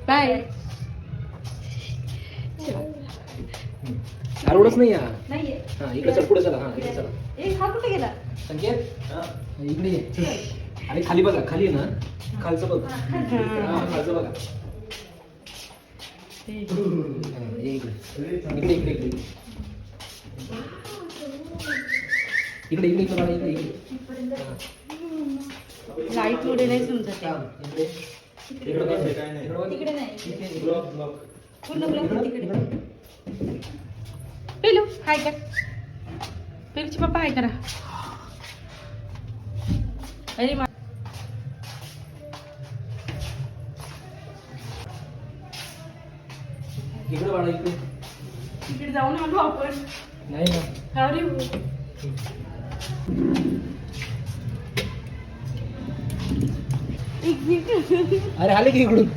Bye. आरोडच नाही या. नाहीये. हा इकडे चल, पुढे चला. हा इकडे चला. हा कुठे गेला? संकेत इकडे ये. अरे खाली बघा, खाली ना खालचं बघ. हा खालचं बघा. ये इकडे इकडे इकडे इकडे इकडे इकडे इकडे इकडे इकडे. लाईट थोडे नाही समजत आहे. तिकडे नाही. पूर्ण ब्लॉक तिकडे. पिलू हाय कर. पिलूचे पप्पा हाय करा. अरे इकडे बाळा इकडे. तिकडे जाऊन आलो आपण. नाही ना. अरे अरे आले की इकडून.